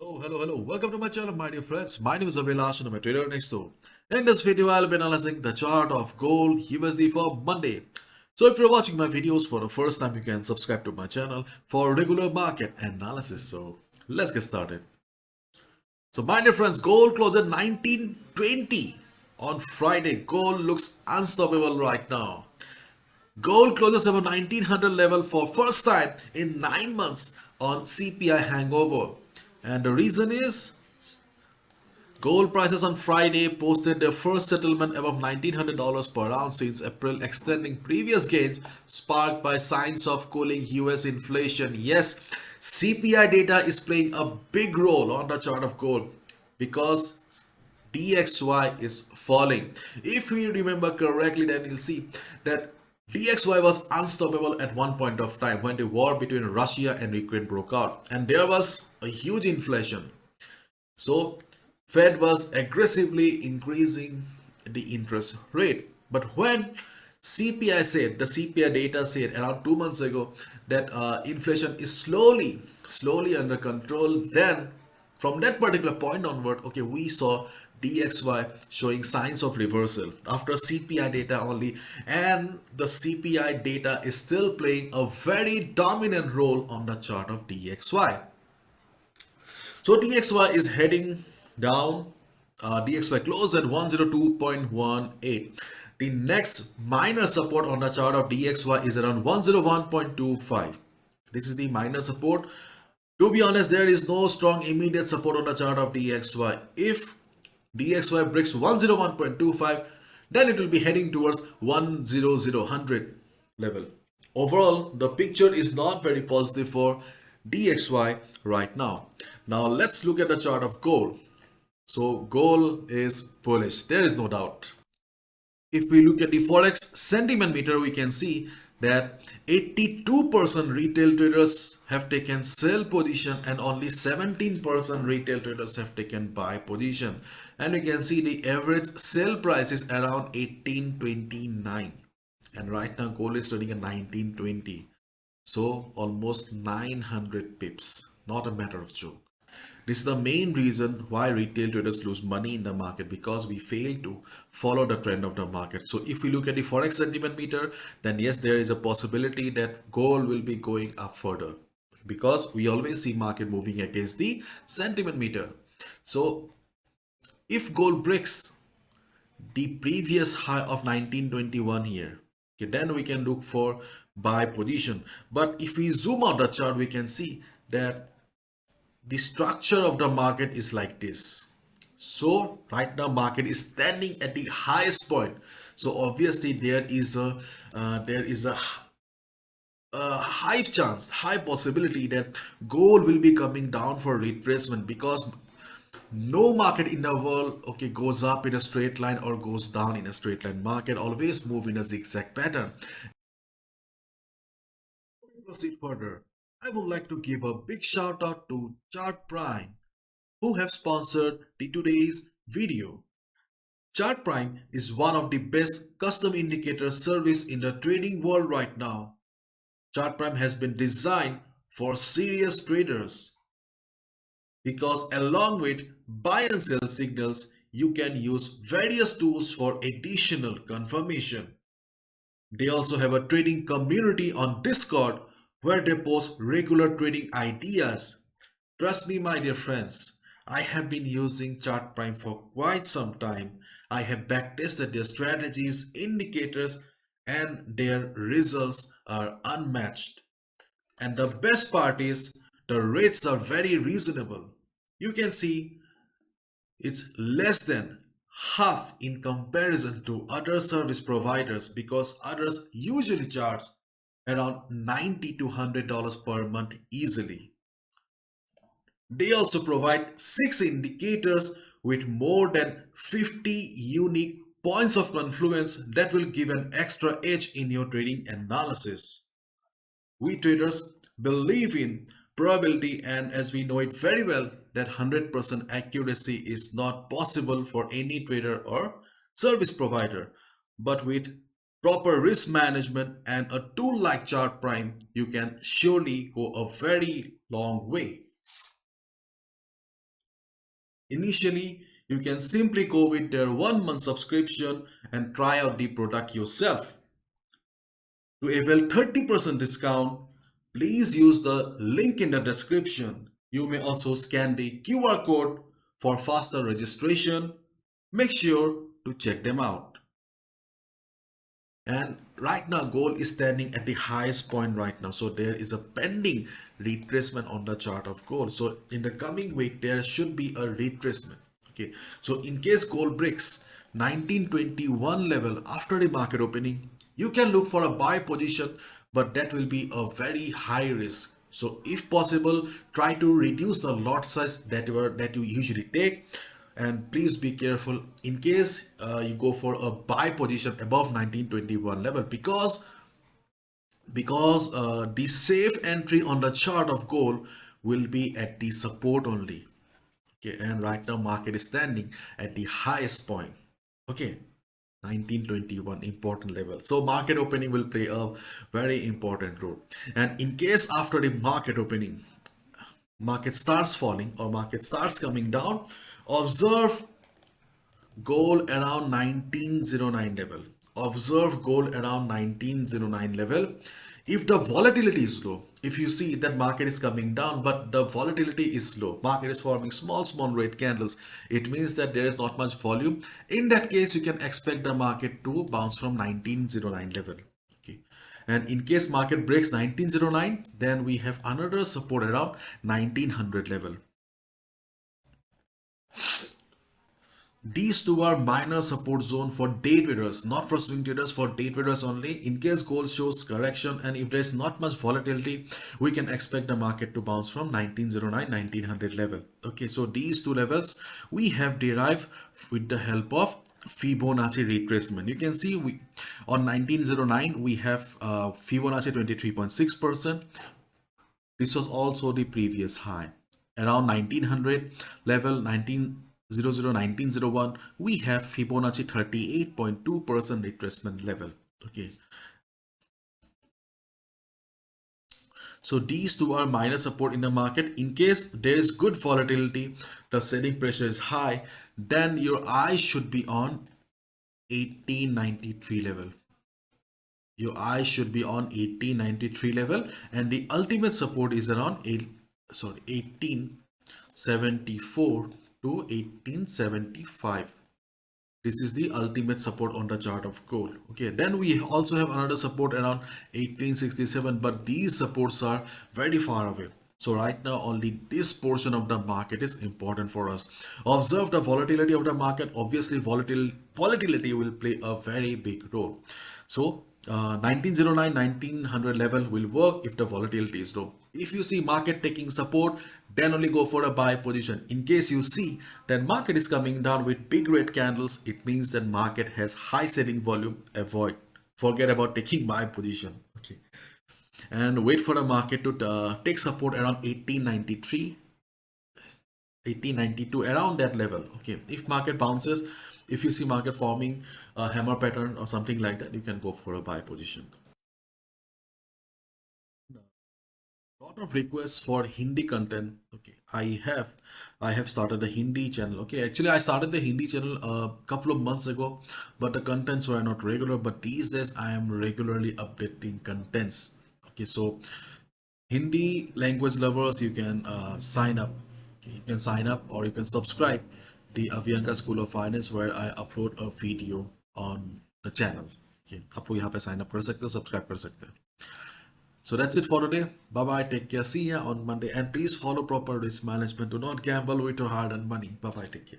Hello. Welcome to my channel, my dear friends. My name is Abhilash and I'm a trader next door. In this video, I'll be analyzing the chart of gold USD for Monday. So if you're watching my videos for the first time, you can subscribe to my channel for regular market analysis. So let's get started. So my dear friends, gold closed at 1920 on Friday. Gold looks unstoppable right now. Gold closes above 1900 level for first time in 9 months on CPI hangover. And the reason is gold prices on Friday posted their first settlement above $1900 per ounce since April, extending previous gains sparked by signs of cooling US inflation. Yes, CPI data is playing a big role on the chart of gold because DXY is falling. If we remember correctly, then you'll see that DXY was unstoppable at one point of time when the war between Russia and Ukraine broke out, and there was a huge inflation. So Fed was aggressively increasing the interest rate. But when the CPI data said around 2 months ago that inflation is slowly under control, then from that particular point onward, okay, we saw DXY showing signs of reversal after CPI data only, and the CPI data is still playing a very dominant role on the chart of DXY. So DXY is heading down. DXY closed at 102.18. The next minor support on the chart of DXY is around 101.25. This is the minor support. To be honest, there is no strong immediate support on the chart of DXY. If DXY breaks 101.25, then it will be heading towards 100 level. Overall, the picture is not very positive for DXY right now. Now let's look at the chart of gold. So gold is bullish, there is no doubt. If we look at the Forex sentiment meter, we can see that 82% retail traders have taken sell position and only 17% retail traders have taken buy position. And we can see the average sell price is around 1829. And right now gold is trading at 1920. So almost 900 pips, not a matter of joke. This is the main reason why retail traders lose money in the market, because we fail to follow the trend of the market. So if we look at the Forex sentiment meter, then yes, there is a possibility that gold will be going up further, because we always see market moving against the sentiment meter. So if gold breaks the previous high of 1921 here, okay, then we can look for buy position. But if we zoom out the chart, we can see that the structure of the market is like this. So right now market is standing at the highest point. So obviously there is a high possibility that gold will be coming down for retracement, because no market in the world, okay, goes up in a straight line or goes down in a straight line. Market always move in a zigzag pattern. Proceed further, I would like to give a big shout out to Chart Prime, who have sponsored today's video. Chart Prime is one of the best custom indicator service in the trading world right now. Chart Prime has been designed for serious traders, because along with buy and sell signals, you can use various tools for additional confirmation. They also have a trading community on Discord where they post regular trading ideas. Trust me, my dear friends, I have been using Chart Prime for quite some time. I have backtested their strategies, indicators, and their results are unmatched. And the best part is the rates are very reasonable. You can see it's less than half in comparison to other service providers, because others usually charge around $90 to $100 per month easily. They also provide 6 indicators with more than 50 unique points of confluence that will give an extra edge in your trading analysis. We traders believe in probability, and as we know it very well that 100% accuracy is not possible for any trader or service provider. But with proper risk management and a tool like Chart Prime, you can surely go a very long way. Initially, you can simply go with their 1 month subscription and try out the product yourself. To avail 30% discount, please use the link in the description. You may also scan the QR code for faster registration. Make sure to check them out. And right now gold is standing at the highest point right now, so there is a pending retracement on the chart of gold. So in the coming week there should be a retracement. Okay, so in case gold breaks 1921 level after the market opening, you can look for a buy position, but that will be a very high risk. So if possible, try to reduce the lot size that you usually take, and please be careful in case you go for a buy position above 1921 level, because the safe entry on the chart of gold will be at the support only. Okay, and right now market is standing at the highest point. Okay, 1921 important level, so market opening will play a very important role. And in case after the market opening market starts falling or market starts coming down, observe gold around 1909 level. Observe gold around 1909 level. If the volatility is low, if you see that market is coming down but the volatility is low, market is forming small red candles, it means that there is not much volume. In that case, you can expect the market to bounce from 1909 level. Okay, and in case market breaks 1909, then we have another support around 1900 level. These two are minor support zone for day traders, not for swing traders, for day traders only. In case gold shows correction and if there is not much volatility, we can expect the market to bounce from 1909, 1900 level. Okay, so these two levels we have derived with the help of Fibonacci retracement. You can see we on 1909 we have Fibonacci 23.6%. This was also the previous high. Around 1900 level, 1901, we have Fibonacci 38.2% retracement level. Okay, so these two are minor support in the market. In case there is good volatility, the selling pressure is high, then your eyes should be on 1893 level. Your eyes should be on 1893 level, and the ultimate support is around 1874 to 1875. This is the ultimate support on the chart of gold. Okay, then we also have another support around 1867, but these supports are very far away. So right now only this portion of the market is important for us. Observe the volatility of the market. Obviously volatility will play a very big role. So 1909 1900 level will work if the volatility is low. If you see market taking support, then only go for a buy position. In case you see that market is coming down with big red candles, it means that market has high selling volume. Forget about taking buy position. Okay, and wait for the market to take support around 1893, 1892, around that level. Okay, if market bounces, if you see market forming a hammer pattern or something like that, you can go for a buy position. Lot of requests for Hindi content. Okay, I have started a Hindi channel. Okay, actually I started the Hindi channel a couple of months ago, but the contents were not regular. But these days I am regularly updating contents. Okay, so Hindi language lovers, you can sign up. Okay, you can sign up or you can subscribe the Avianca School of Finance, where I upload a video on the channel. Okay, आप लोग यहाँ पे sign up कर सकते हो, subscribe कर सकते हो. So that's it for today. Bye bye. Take care. See ya on Monday. And please follow proper risk management. Do not gamble with your hard earned money. Bye bye. Take care.